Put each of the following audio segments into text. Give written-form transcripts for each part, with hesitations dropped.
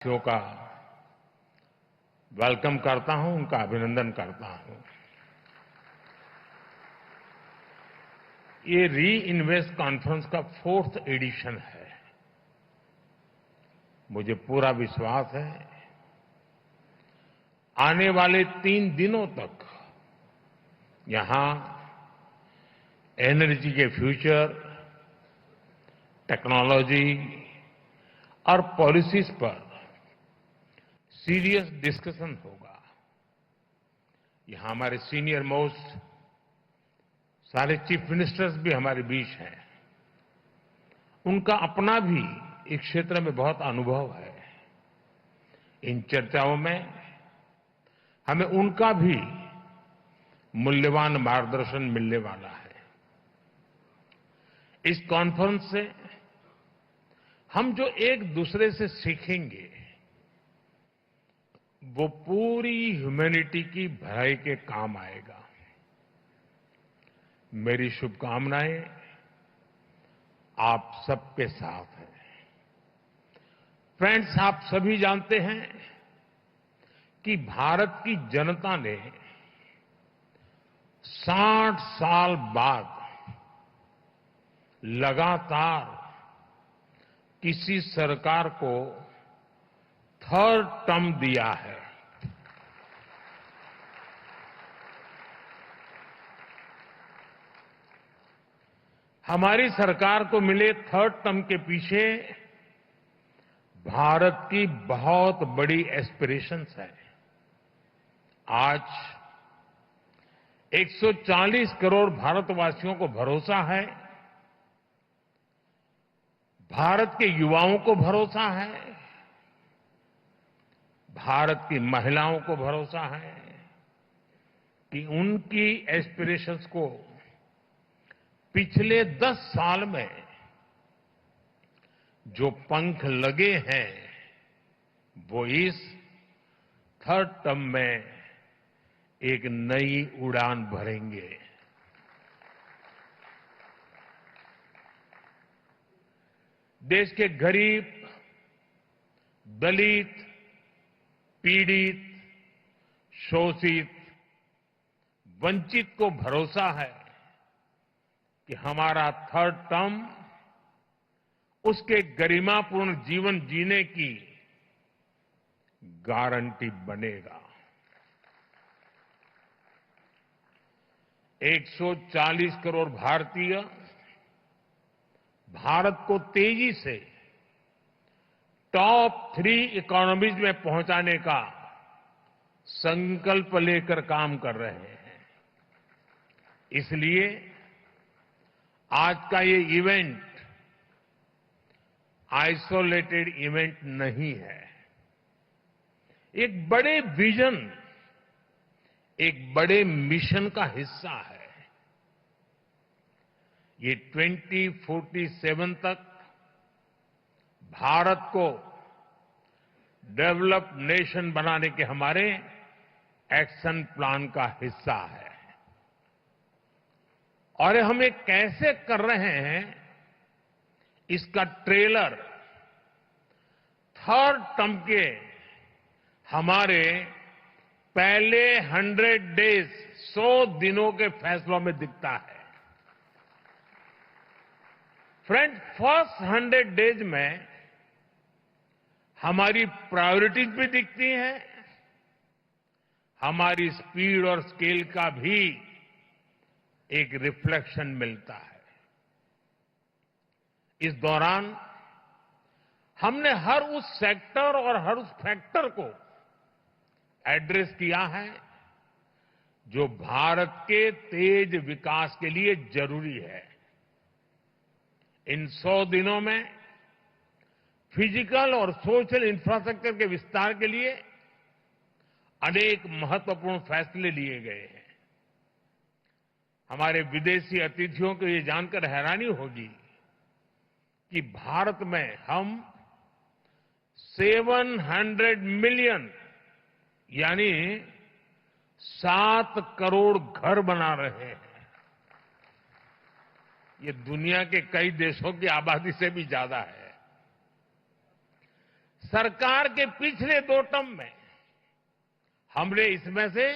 साथियों का वेलकम करता हूं, उनका अभिनंदन करता हूं। ये री इन्वेस्ट कॉन्फ्रेंस का 4th एडिशन है। मुझे पूरा विश्वास है आने वाले 3 दिनों तक यहां एनर्जी के फ्यूचर, टेक्नोलॉजी और पॉलिसीज पर सीरियस डिस्कशन होगा। यहां हमारे सीनियर मोस्ट सारे चीफ मिनिस्टर्स भी हमारे बीच हैं। उनका अपना भी इस क्षेत्र में बहुत अनुभव है। इन चर्चाओं में हमें उनका भी मूल्यवान मार्गदर्शन मिलने वाला है। इस कॉन्फ्रेंस से हम जो एक दूसरे से सीखेंगे वो पूरी ह्यूमैनिटी की भलाई के काम आएगा। मेरी शुभकामनाएं आप सबके साथ हैं। फ्रेंड्स, आप सभी जानते हैं कि भारत की जनता ने 60 साल बाद लगातार किसी सरकार को 3rd टर्म दिया है। हमारी सरकार को मिले 3rd टर्म के पीछे भारत की बहुत बड़ी एस्पिरेशंस है। आज 140 करोड़ भारतवासियों को भरोसा है, भारत के युवाओं को भरोसा है, भारत की महिलाओं को भरोसा है कि उनकी एस्पिरेशंस को पिछले 10 साल में जो पंख लगे हैं वो इस 3rd टर्म में एक नई उड़ान भरेंगे। देश के गरीब, दलित, पीड़ित, शोषित, वंचित को भरोसा है कि हमारा 3rd टर्म उसके गरिमापूर्ण जीवन जीने की गारंटी बनेगा। 140 करोड़ भारतीय भारत को तेजी से टॉप 3 इकोनॉमीज में पहुंचाने का संकल्प लेकर काम कर रहे हैं। इसलिए आज का ये इवेंट आइसोलेटेड इवेंट नहीं है। एक बड़े विजन, एक बड़े मिशन का हिस्सा है। ये 2047 तक भारत को डेवलप्ड नेशन बनाने के हमारे एक्शन प्लान का हिस्सा है। और हम ये कैसे कर रहे हैं, इसका ट्रेलर 3rd टर्म के हमारे पहले 100 डेज, 100 दिनों के फैसलों में दिखता है। फ्रेंड, फर्स्ट 100 डेज में हमारी प्रायोरिटीज भी दिखती हैं, हमारी स्पीड और स्केल का भी एक रिफ्लेक्शन मिलता है। इस दौरान हमने हर उस सेक्टर और हर उस फैक्टर को एड्रेस किया है जो भारत के तेज विकास के लिए जरूरी है। इन 100 दिनों में फिजिकल और सोशल इंफ्रास्ट्रक्चर के विस्तार के लिए अनेक महत्वपूर्ण फैसले लिए गए हैं। हमारे विदेशी अतिथियों को ये जानकर हैरानी होगी कि भारत में हम 700 मिलियन यानी 7 करोड़ घर बना रहे हैं। ये दुनिया के कई देशों की आबादी से भी ज्यादा है। सरकार के पिछले 2 टर्म में हमने इसमें से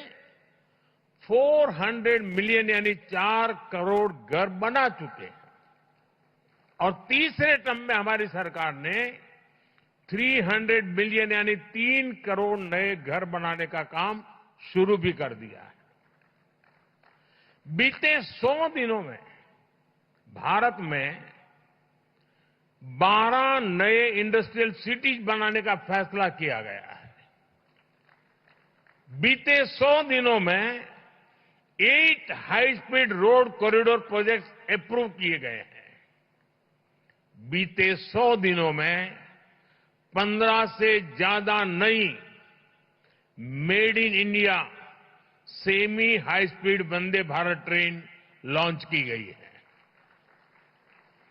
400 मिलियन यानी 4 करोड़ घर बना चुके हैं और तीसरे टर्म में हमारी सरकार ने 300 मिलियन यानी 3 करोड़ नए घर बनाने का काम शुरू भी कर दिया है। बीते 100 दिनों में भारत में 12 नए इंडस्ट्रियल सिटीज बनाने का फैसला किया गया है। बीते 100 दिनों में 8 high speed road corridor projects approve किए गए हैं। बीते 100 दिनों में 15 से ज्यादा नई made in India semi high speed Vande Bharat train launch की गई है।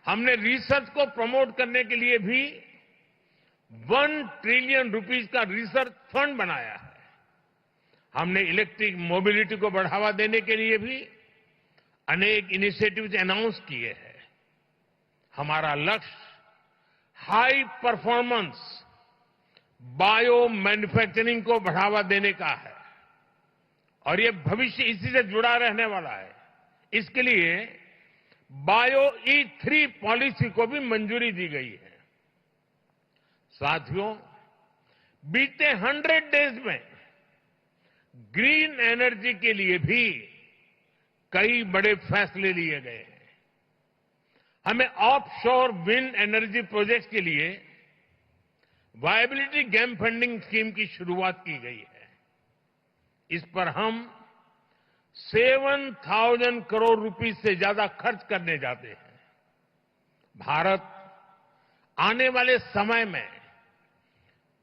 हमने रिसर्च को प्रमोट करने के लिए भी 1 ट्रिलियन रुपीस का रिसर्च फंड बनाया है। हमने इलेक्ट्रिक मोबिलिटी को बढ़ावा देने के लिए भी अनेक इनिशिएटिव्स अनाउंस किए हैं। हमारा लक्ष्य हाई परफॉर्मेंस बायो मैन्युफैक्चरिंग को बढ़ावा देने का है और ये भविष्य इसी से जुड़ा रहने वाला है। इसके लिए बायो E3 पॉलिसी को भी मंजूरी दी गई है। साथियों, बीते 100 डेज में ग्रीन एनर्जी के लिए भी कई बड़े फैसले लिए गए हैं। हमें ऑफशोर विंड एनर्जी प्रोजेक्ट्स के लिए वायबिलिटी गैप फंडिंग स्कीम की शुरुआत की गई है। इस पर हम 7,000 करोड़ रुपए से ज्यादा खर्च करने जाते हैं। भारत आने वाले समय में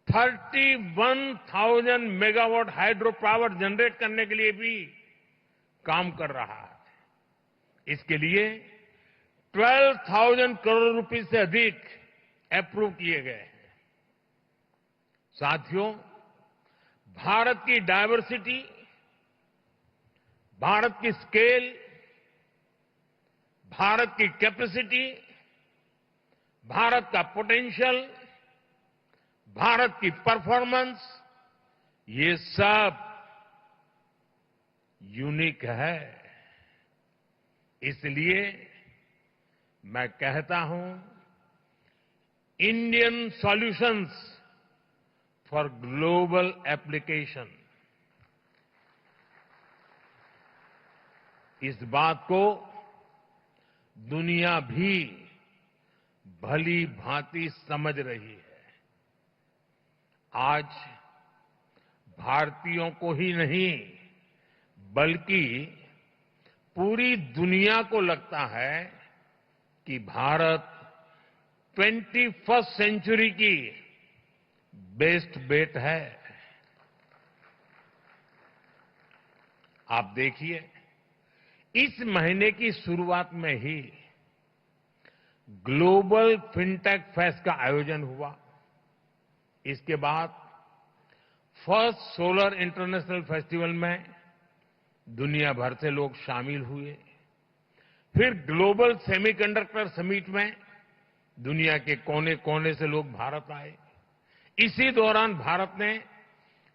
31,000 मेगावाट हाइड्रो पावर जनरेट करने के लिए भी काम कर रहा है। इसके लिए 12,000 करोड़ रुपए से अधिक अप्रूव किए गए हैं। साथियों, भारत की डायवर्सिटी, भारत की स्केल, भारत की कैपेसिटी, भारत का पोटेंशियल, भारत की परफॉर्मेंस, ये सब यूनिक है। इसलिए मैं कहता हूं, Indian solutions for global application. इस बात को दुनिया भी भली भांति समझ रही है। आज भारतीयों को ही नहीं बल्कि पूरी दुनिया को लगता है कि भारत 21st सेंचुरी की बेस्ट बेट है। आप देखिए, इस महीने की शुरुआत में ही ग्लोबल फिनटेक फेस्ट का आयोजन हुआ। इसके बाद फर्स्ट सोलर इंटरनेशनल फेस्टिवल में दुनिया भर से लोग शामिल हुए। फिर ग्लोबल सेमीकंडक्टर समिट में दुनिया के कोने कोने से लोग भारत आए। इसी दौरान भारत ने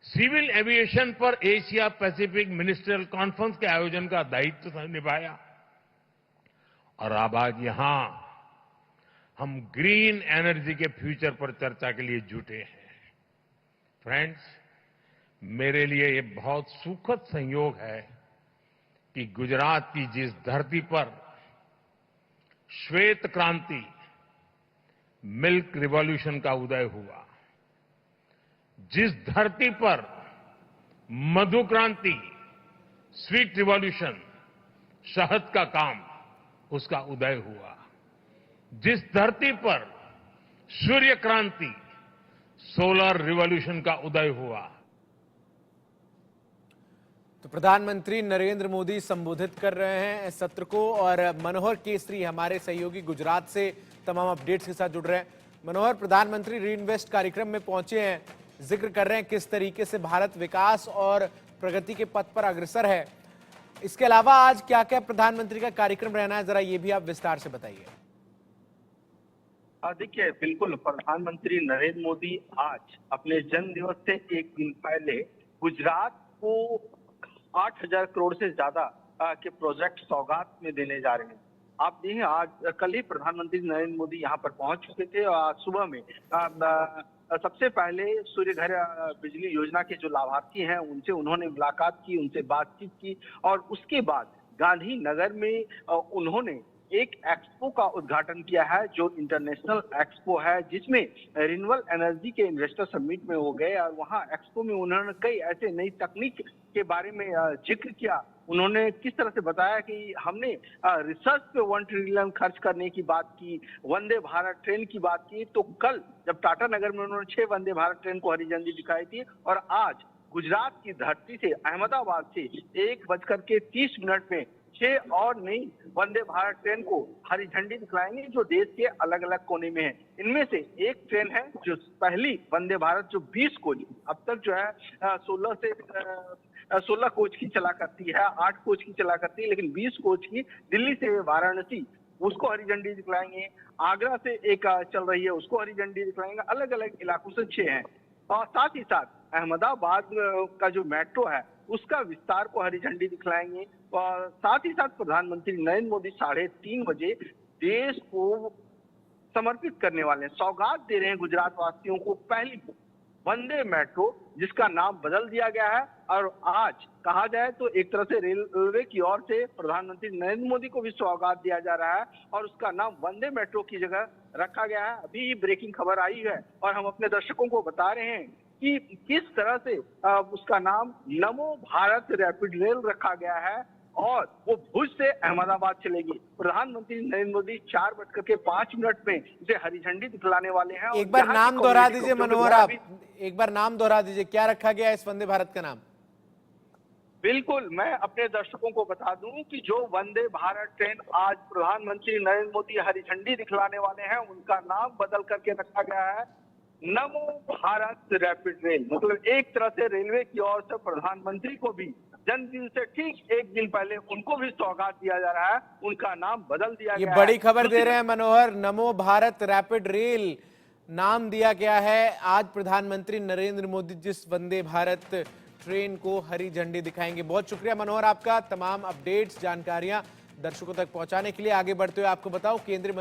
सिविल एविएशन पर एशिया पैसिफिक मिनिस्ट्रियल कॉन्फ्रेंस के आयोजन का दायित्व निभाया। और अब आज यहां हम ग्रीन एनर्जी के फ्यूचर पर चर्चा के लिए जुटे हैं। फ्रेंड्स, मेरे लिए ये बहुत सुखद संयोग है कि गुजरात की जिस धरती पर श्वेत क्रांति, मिल्क रिवॉल्यूशन का उदय हुआ, जिस धरती पर मधु क्रांति, स्वीट रिवॉल्यूशन, शहद का काम, उसका उदय हुआ, जिस धरती पर सूर्य क्रांति, सोलर रिवॉल्यूशन का उदय हुआ। तो प्रधानमंत्री नरेंद्र मोदी संबोधित कर रहे हैं इस सत्र को और मनोहर केसरी हमारे सहयोगी गुजरात से तमाम अपडेट्स के साथ जुड़ रहे हैं। मनोहर, प्रधानमंत्री रीइन्वेस्ट कार्यक्रम में पहुंचे हैं, जिक्र कर रहे हैं किस तरीके से भारत विकास और प्रगति के पथ पर अग्रसर है। इसके अलावा आज क्या क्या प्रधानमंत्री का कार्यक्रम रहना है, जरा ये भी आप विस्तार से बताइए। देखिए, बिल्कुल प्रधानमंत्री नरेंद्र मोदी आज अपने जन्म दिवस से एक दिन पहले गुजरात को 8,000 करोड़ से ज्यादा के प्रोजेक्ट सौगात में देने जा रहे हैं। आप देखिए, आज कल ही प्रधानमंत्री नरेंद्र मोदी यहाँ पर पहुंच चुके थे और आज सुबह में सबसे पहले सूर्य घर बिजली योजना के जो लाभार्थी हैं उनसे उन्होंने मुलाकात की, उनसे बातचीत की और उसके बाद गांधीनगर में उन्होंने एक एक्सपो का उद्घाटन किया है, जो इंटरनेशनल एक्सपो है, जिसमें रिन्यूएबल एनर्जी के इन्वेस्टर समिट में वो गए और वहां एक्सपो में उन्होंने कई ऐसे नई तकनीक के बारे में जिक्र किया। उन्होंने किस तरह से बताया कि हमने रिसर्च पे 1 ट्रिलियन खर्च करने की बात की, वंदे भारत ट्रेन की बात की। तो कल जब टाटा नगर में उन्होंने 6 वंदे भारत ट्रेन को हरी झंडी दिखाई थी और आज गुजरात की धरती से अहमदाबाद से 1:30 में 6 और नई वंदे भारत ट्रेन को हरी झंडी दिखलाएंगे, जो देश के अलग अलग कोने में है। इनमें से एक ट्रेन है जो पहली वंदे भारत, जो 20 कोच अब तक जो है 16 कोच की चला करती है, 8 कोच की चला करती है, लेकिन 20 कोच की दिल्ली से वाराणसी उसको हरी झंडी दिखलाएंगे। आगरा से एक चल रही है, उसको हरी झंडी दिखलाएंगे। अलग अलग इलाकों से 6 हैं और साथ ही साथ अहमदाबाद का जो मेट्रो है उसका विस्तार को हरी झंडी दिखलाएंगे। और साथ ही साथ प्रधानमंत्री नरेंद्र मोदी 3:30 बजे देश को समर्पित करने वाले हैं, सौगात दे रहे हैं गुजरात वासियों को पहली वंदे मेट्रो, जिसका नाम बदल दिया गया है। और आज कहा जाए तो एक तरह से रेलवे की ओर से प्रधानमंत्री नरेंद्र मोदी को भी सौगात दिया जा रहा है और उसका नाम वंदे मेट्रो की जगह रखा गया है। अभी ब्रेकिंग खबर आई है और हम अपने दर्शकों को बता रहे हैं कि किस तरह से उसका नाम नमो भारत रैपिड रेल रखा गया है और वो भुज से अहमदाबाद चलेगी। प्रधानमंत्री नरेंद्र मोदी 4:05 में इसे हरी झंडी दिखलाने वाले हैं। एक बार नाम दोहरा दीजिए मनोहर, आप एक बार नाम दोहरा दीजिए, क्या रखा गया है इस वंदे भारत का नाम? बिल्कुल, मैं अपने दर्शकों को बता दूं कि जो वंदे भारत ट्रेन आज प्रधानमंत्री नरेंद्र मोदी हरी झंडी दिखलाने वाले हैं, उनका नाम बदल करके रखा गया है नमो भारत रैपिड रेल। मतलब एक तरह से रेलवे की ओर से प्रधानमंत्री को भी जन्मदिन से ठीक एक दिन पहले उनको भी सौगात दिया जा रहा है, उनका नाम बदल दिया गया है। ये बड़ी खबर दे रहे हैं मनोहर, नमो भारत रैपिड रेल नाम दिया गया है। आज प्रधानमंत्री नरेंद्र मोदी जिस वंदे भारत ट्रेन को हरी झंडी दिखाएंगे। बहुत शुक्रिया मनोहर आपका तमाम अपडेट्स जानकारियां दर्शकों तक पहुंचाने के लिए। आगे बढ़ते हुए आपको बताओ केंद्रीय